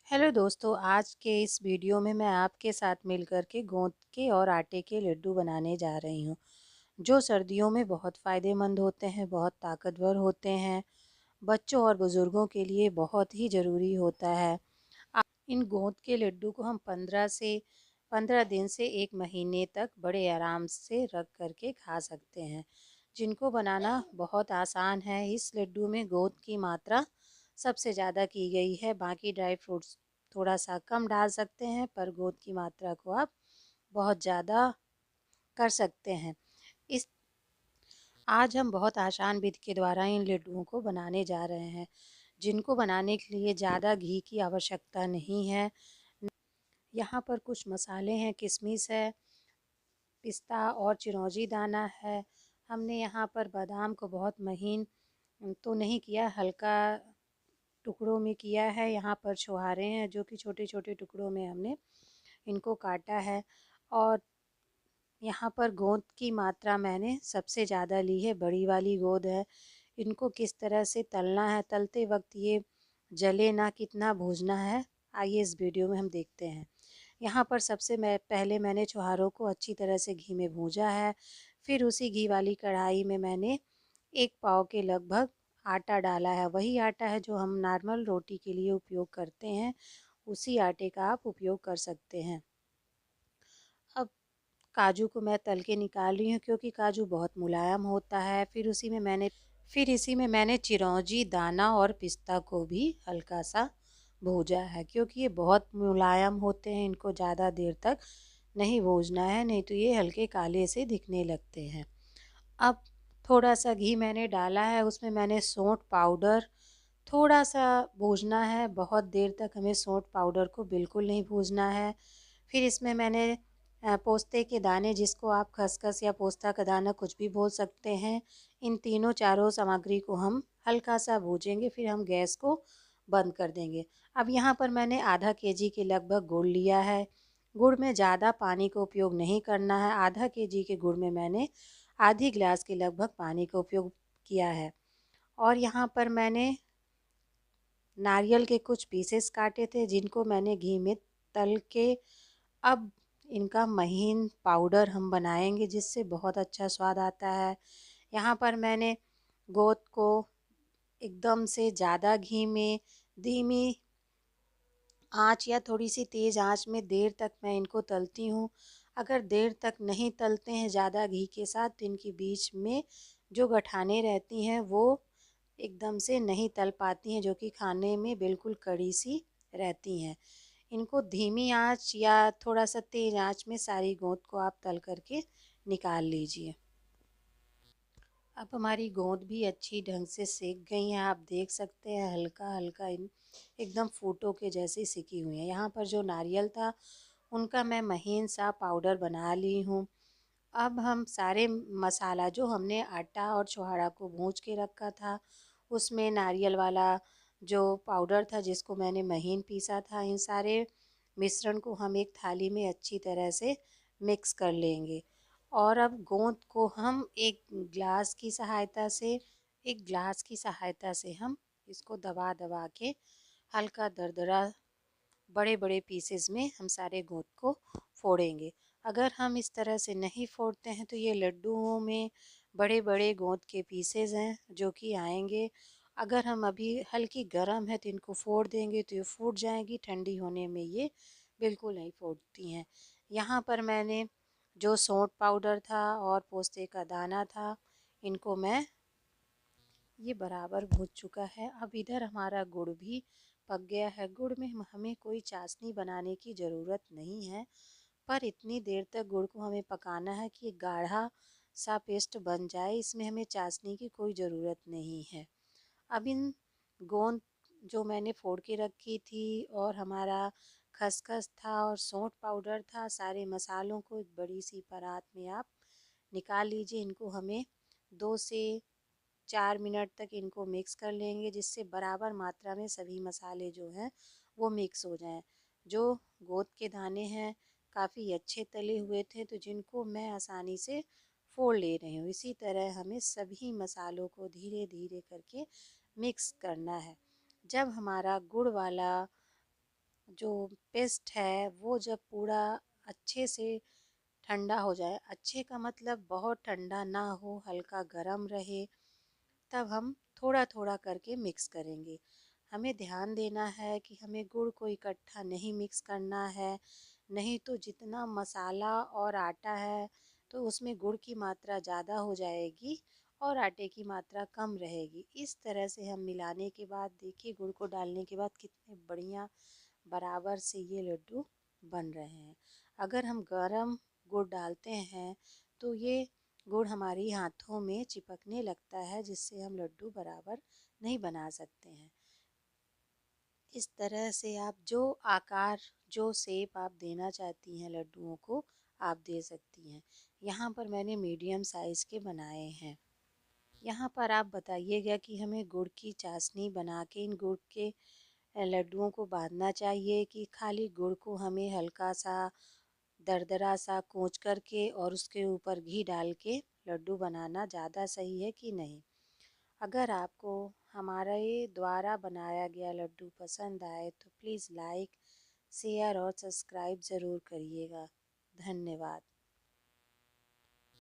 Hello दोस्तों, आज के इस वीडियो में मैं आपके साथ मिलकर के गोंद के और आटे के लड्डू बनाने जा रही हूँ, जो सर्दियों में बहुत फ़ायदेमंद होते हैं, बहुत ताकतवर होते हैं। बच्चों और बुज़ुर्गों के लिए बहुत ही ज़रूरी होता है। इन गोंद के लड्डू को हम 15 दिन से 1 महीने तक बड़े आराम से रख कर के खा सकते हैं, जिनको बनाना बहुत आसान है। इस लड्डू में गोंद की मात्रा सबसे ज़्यादा की गई है, बाकी ड्राई फ्रूट्स थोड़ा सा कम डाल सकते हैं, पर गोंद की मात्रा को आप बहुत ज़्यादा कर सकते हैं। इस आज हम बहुत आसान विधि के द्वारा इन लड्डुओं को बनाने जा रहे हैं, जिनको बनाने के लिए ज़्यादा घी की आवश्यकता नहीं है। यहाँ पर कुछ मसाले हैं, किशमिश है, पिस्ता और चिरौंजी दाना है। हमने यहाँ पर बादाम को बहुत महीन तो नहीं किया, हल्का टुकड़ों में किया है। यहाँ पर छुहारे हैं, जो कि छोटे छोटे टुकड़ों में हमने इनको काटा है। और यहाँ पर गोंद की मात्रा मैंने सबसे ज़्यादा ली है, बड़ी वाली गोंद है। इनको किस तरह से तलना है, तलते वक्त ये जले ना, कितना भूजना है, आइए इस वीडियो में हम देखते हैं। यहाँ पर सबसे पहले मैंने छुहारों को अच्छी तरह से घी में भूजा है। फिर उसी घी वाली कढ़ाई में मैंने 1 पाव के लगभग आटा डाला है। वही आटा है जो हम नॉर्मल रोटी के लिए उपयोग करते हैं, उसी आटे का आप उपयोग कर सकते हैं। अब काजू को मैं तल के निकाल रही हूँ, क्योंकि काजू बहुत मुलायम होता है। फिर इसी में मैंने चिरौंजी दाना और पिस्ता को भी हल्का सा भूजा है, क्योंकि ये बहुत मुलायम होते हैं, इनको ज़्यादा देर तक नहीं भूजना है, नहीं तो ये हल्के काले से दिखने लगते हैं। अब थोड़ा सा घी मैंने डाला है, उसमें मैंने सौंठ पाउडर थोड़ा सा भूजना है। बहुत देर तक हमें सौंठ पाउडर को बिल्कुल नहीं भूजना है। फिर इसमें मैंने पोस्ते के दाने, जिसको आप खसखस या पोस्ता का दाना कुछ भी बोल सकते हैं, इन तीनों चारों सामग्री को हम हल्का सा भूजेंगे, फिर हम गैस को बंद कर देंगे। अब यहाँ पर मैंने आधा केजी के लगभग गुड़ लिया है। गुड़ में ज़्यादा पानी का उपयोग नहीं करना है। आधा केजी के गुड़ में मैंने आधी गिलास के लगभग पानी का उपयोग किया है। और यहाँ पर मैंने नारियल के कुछ पीसेस काटे थे, जिनको मैंने घी में तल के अब इनका महीन पाउडर हम बनाएंगे, जिससे बहुत अच्छा स्वाद आता है। यहाँ पर मैंने गोंद को एकदम से ज़्यादा घी में धीमी आंच या थोड़ी सी तेज़ आंच में देर तक मैं इनको तलती हूँ। अगर देर तक नहीं तलते हैं ज़्यादा घी के साथ, तो इनके बीच में जो गठाने रहती हैं वो एकदम से नहीं तल पाती हैं, जो कि खाने में बिल्कुल कड़ी सी रहती हैं। इनको धीमी आंच या थोड़ा सा तेज़ आंच में सारी गोंद को आप तल करके निकाल लीजिए। अब हमारी गोंद भी अच्छी ढंग से सेक गई हैं, आप देख सकते हैं हल्का हल्का एकदम फूटों के जैसी सिकी हुई हैं। यहाँ पर जो नारियल था, उनका मैं महीन सा पाउडर बना ली हूँ। अब हम सारे मसाला, जो हमने आटा और छुहारा को भूंज के रखा था, उसमें नारियल वाला जो पाउडर था, जिसको मैंने महीन पीसा था, इन सारे मिश्रण को हम एक थाली में अच्छी तरह से मिक्स कर लेंगे। और अब गोंद को हम एक ग्लास की सहायता से हम इसको दबा दबा के हल्का दरदरा बड़े बड़े पीसेस में हम सारे गोंद को फोड़ेंगे। अगर हम इस तरह से नहीं फोड़ते हैं, तो ये लड्डुओं में बड़े बड़े गोंद के पीसेस हैं जो कि आएंगे। अगर हम अभी हल्की गर्म है तो इनको फोड़ देंगे तो ये फूट जाएंगी, ठंडी होने में ये बिल्कुल नहीं फूटती हैं। यहाँ पर मैंने जो सौंठ पाउडर था और पोस्ते का दाना था, इनको मैं ये बराबर भून चुका है। अब इधर हमारा गुड़ भी पक गया है। गुड़ में हमें कोई चाशनी बनाने की ज़रूरत नहीं है, पर इतनी देर तक गुड़ को हमें पकाना है कि गाढ़ा सा पेस्ट बन जाए। इसमें हमें चाशनी की कोई ज़रूरत नहीं है। अब इन गोंद जो मैंने फोड़ के रखी थी, और हमारा खसखस था और सौंठ पाउडर था, सारे मसालों को एक बड़ी सी परात में आप निकाल लीजिए। इनको हमें 2 से 4 मिनट तक इनको मिक्स कर लेंगे, जिससे बराबर मात्रा में सभी मसाले जो हैं वो मिक्स हो जाएं। जो गोंद के दाने हैं काफ़ी अच्छे तले हुए थे, तो जिनको मैं आसानी से फोड़ ले रही हूँ। इसी तरह हमें सभी मसालों को धीरे धीरे करके मिक्स करना है। जब हमारा गुड़ वाला जो पेस्ट है वो जब पूरा अच्छे से ठंडा हो जाए, अच्छे का मतलब बहुत ठंडा ना हो, हल्का गरम रहे, तब हम थोड़ा थोड़ा करके मिक्स करेंगे। हमें ध्यान देना है कि हमें गुड़ को इकट्ठा नहीं मिक्स करना है, नहीं तो जितना मसाला और आटा है तो उसमें गुड़ की मात्रा ज़्यादा हो जाएगी और आटे की मात्रा कम रहेगी। इस तरह से हम मिलाने के बाद देखिए, गुड़ को डालने के बाद कितने बढ़िया बराबर से ये लड्डू बन रहे हैं। अगर हम गरम गुड़ डालते हैं तो ये गुड़ हमारी हाथों में चिपकने लगता है, जिससे हम लड्डू बराबर नहीं बना सकते हैं। इस तरह से आप जो आकार, जो शेप आप देना चाहती हैं लड्डुओं को, आप दे सकती हैं। यहाँ पर मैंने मीडियम साइज़ के बनाए हैं। यहाँ पर आप बताइएगा कि हमें गुड़ की चाशनी बना के इन गुड़ के लड्डुओं को बांधना चाहिए कि खाली गुड़ को हमें हल्का सा दरदरा सा कोच करके और उसके ऊपर घी डाल के लड्डू बनाना ज़्यादा सही है कि नहीं। अगर आपको हमारे द्वारा बनाया गया लड्डू पसंद आए तो प्लीज़ लाइक, शेयर और सब्सक्राइब ज़रूर करिएगा। धन्यवाद।